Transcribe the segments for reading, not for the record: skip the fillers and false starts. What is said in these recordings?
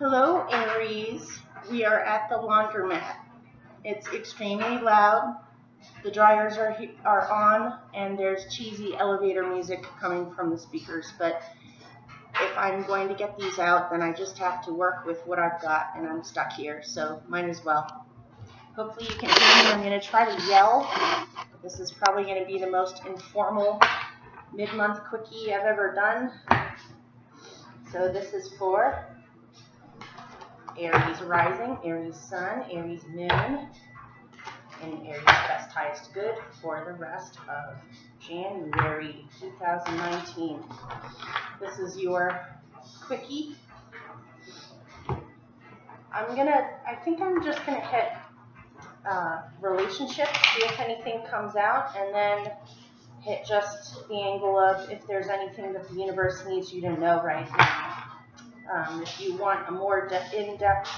Hello, Aries. We are at the laundromat. It's extremely loud. The dryers are on, and there's cheesy elevator music coming from the speakers. But if I'm going to get these out, then I just have to work with what I've got, and I'm stuck here, so might as well. Hopefully you can hear me. I'm going to try to yell. This is probably going to be the most informal mid-month quickie I've ever done. So this is for Aries rising, Aries sun, Aries moon, and Aries best highest good for the rest of January 2019. This is your quickie. I think I'm just gonna hit relationships, see if anything comes out, and then hit just the angle of if there's anything that the universe needs you to know right now. If you want a more in-depth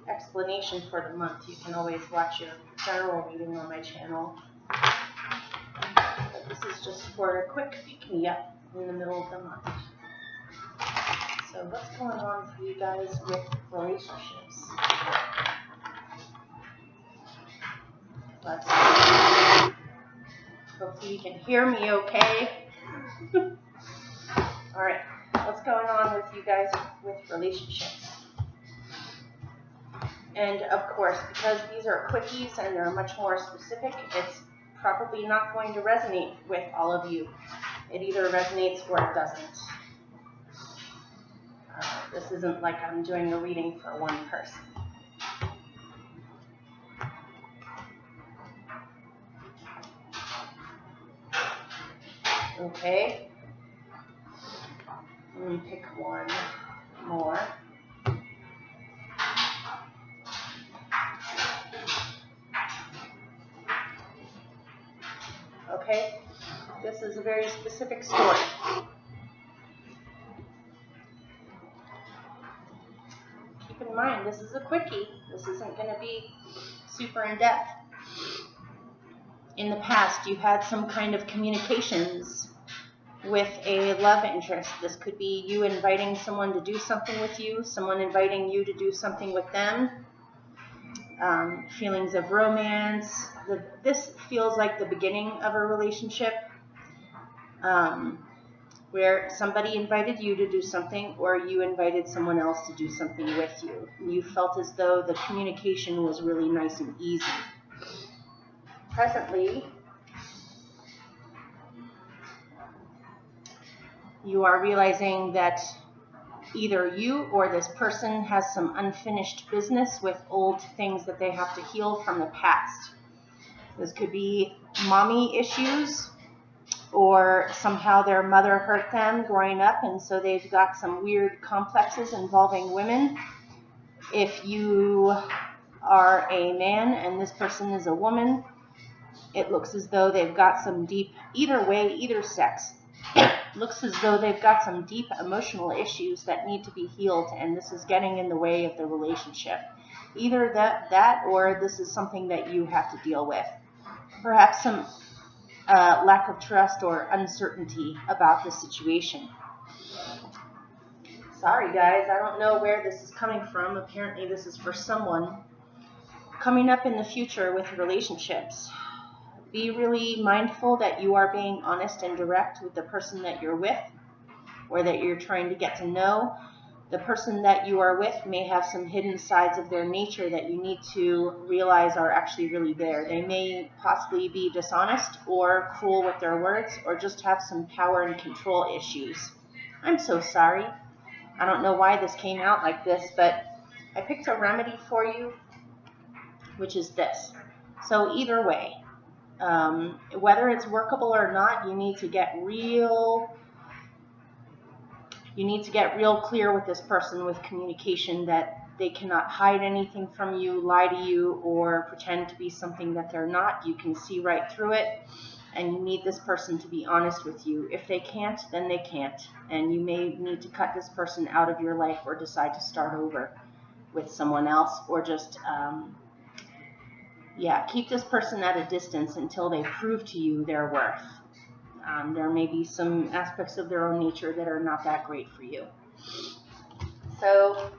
explanation for the month, you can always watch your general reading on my channel. But this is just for a quick pick-me-up in the middle of the month. So what's going on for you guys with relationships? Let's see. Hopefully you can hear me okay. Alright, what's going on with you guys with relationships? And of course, because these are quickies and they're much more specific, it's probably not going to resonate with all of you. It either resonates or it doesn't. This isn't like I'm doing a reading for one person. Okay. Let me pick one more. Okay, this is a very specific story. Keep in mind, this is a quickie. This isn't going to be super in-depth. In the past, you've had some kind of communications with a love interest. This could be you inviting someone to do something with you, someone inviting you to do something with them, feelings of romance. This feels like the beginning of a relationship where somebody invited you to do something or you invited someone else to do something with you. You felt as though the communication was really nice and easy. Presently, you are realizing that either you or this person has some unfinished business with old things that they have to heal from the past. This could be mommy issues, or somehow their mother hurt them growing up, and so they've got some weird complexes involving women. If you are a man and this person is a woman, it looks as though they've got some deep, either way, either sex, looks as though they've got some deep emotional issues that need to be healed, and this is getting in the way of the relationship. Either that or this is something that you have to deal with. Perhaps some lack of trust or uncertainty about the situation. Sorry guys, I don't know where this is coming from. Apparently this is for someone coming up in the future with relationships. Be really mindful that you are being honest and direct with the person that you're with or that you're trying to get to know. The person that you are with may have some hidden sides of their nature that you need to realize are actually really there. They may possibly be dishonest or cruel with their words or just have some power and control issues. I'm so sorry. I don't know why this came out like this, but I picked a remedy for you, which is this. So either way, whether it's workable or not, you need to get real clear with this person with communication that they cannot hide anything from you, lie to you, or pretend to be something that they're not. You can see right through it, and you need this person to be honest with you. If they can't, then they can't, and you may need to cut this person out of your life or decide to start over with someone else, or just keep this person at a distance until they prove to you their worth. There may be some aspects of their own nature that are not that great for you. So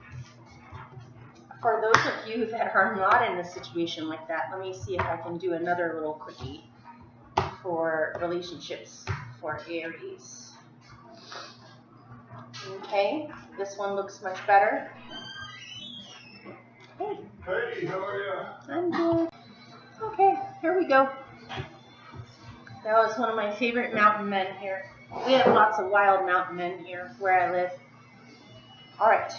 for those of you that are not in a situation like that, let me see if I can do another little quickie for relationships for Aries. Okay, this one looks much better. Hey. Hey, how are you? I'm good. Okay, here we go. That was one of my favorite mountain men here. We have lots of wild mountain men here where I live. All right,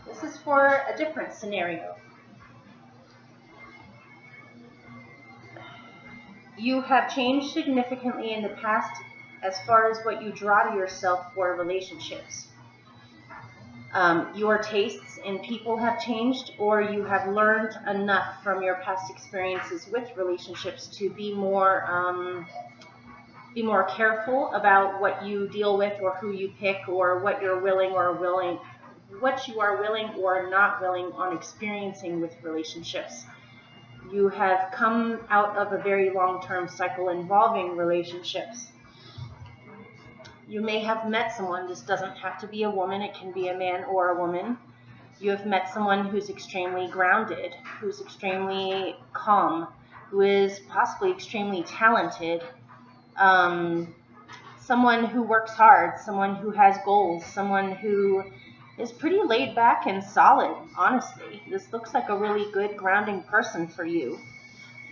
this is for a different scenario. You have changed significantly in the past as far as what you draw to yourself for relationships. Your tastes in people have changed, or you have learned enough from your past experiences with relationships to be more careful about what you deal with, or who you pick, or what you are willing or not willing on experiencing with relationships. You have come out of a very long-term cycle involving relationships. You may have met someone. This doesn't have to be a woman. It can be a man or a woman. You have met someone who's extremely grounded, who's extremely calm, who is possibly extremely talented, someone who works hard, someone who has goals, someone who is pretty laid back and solid, honestly. This looks like a really good grounding person for you.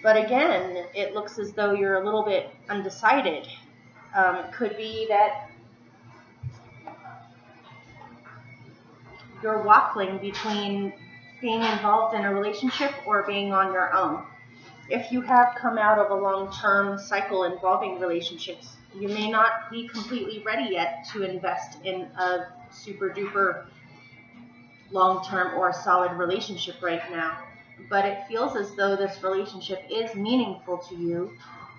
But again, it looks as though you're a little bit undecided. It could be that you're waffling between being involved in a relationship or being on your own. If you have come out of a long-term cycle involving relationships, you may not be completely ready yet to invest in a super-duper long-term or solid relationship right now. But it feels as though this relationship is meaningful to you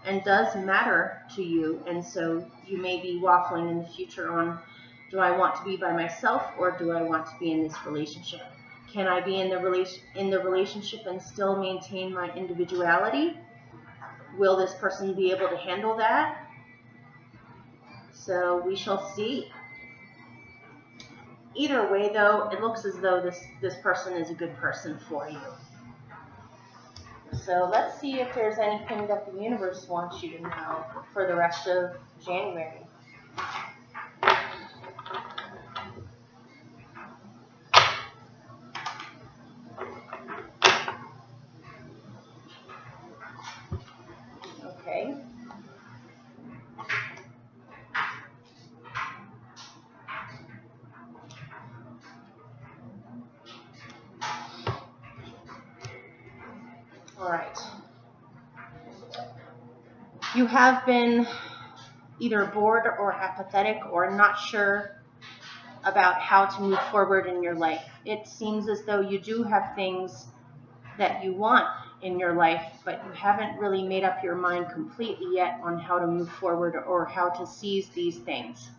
and does matter to you, and so you may be waffling in the future on, do I want to be by myself or do I want to be in this relationship? Can I be in the relationship and still maintain my individuality? Will this person be able to handle that? So we shall see. Either way, though, it looks as though this person is a good person for you. So let's see if there's anything that the universe wants you to know for the rest of January. Okay. All right. You have been either bored or apathetic or not sure about how to move forward in your life. It seems as though you do have things that you want in your life, but you haven't really made up your mind completely yet on how to move forward or how to seize these things.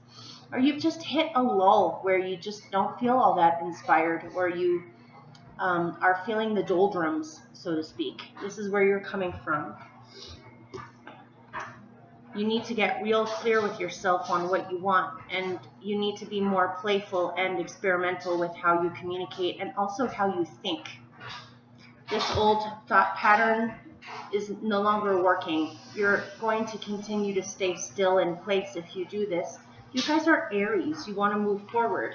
Or you've just hit a lull where you just don't feel all that inspired, or you are feeling the doldrums, so to speak. This is where you're coming from. You need to get real clear with yourself on what you want, and you need to be more playful and experimental with how you communicate and also how you think. This old thought pattern is no longer working. You're going to continue to stay still in place if you do this. You guys are Aries. You want to move forward.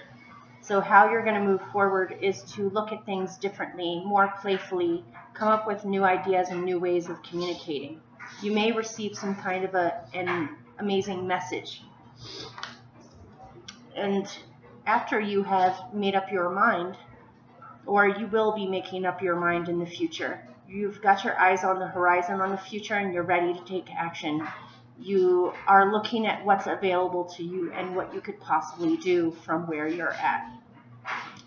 So how you're going to move forward is to look at things differently, more playfully, come up with new ideas and new ways of communicating. You may receive some kind of an amazing message. And after you have made up your mind, or you will be making up your mind in the future, you've got your eyes on the horizon on the future and you're ready to take action. You are looking at what's available to you and what you could possibly do from where you're at.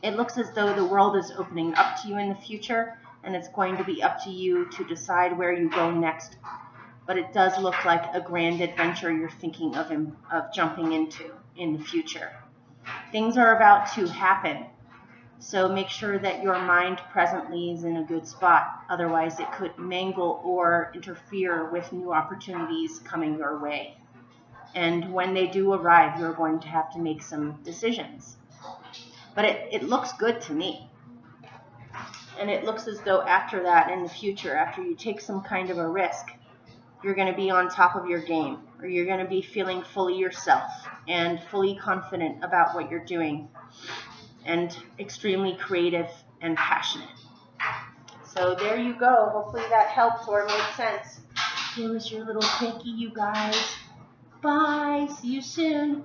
It looks as though the world is opening up to you in the future, and it's going to be up to you to decide where you go next. But it does look like a grand adventure you're thinking of jumping into in the future. Things are about to happen, so make sure that your mind presently is in a good spot. Otherwise, it could mangle or interfere with new opportunities coming your way. And when they do arrive, you're going to have to make some decisions. But it looks good to me. And it looks as though after that, in the future, after you take some kind of a risk, you're going to be on top of your game, or you're going to be feeling fully yourself and fully confident about what you're doing and extremely creative and passionate. So there you go. Hopefully that helped or made sense. Here was your little quickie, you guys. Bye. See you soon.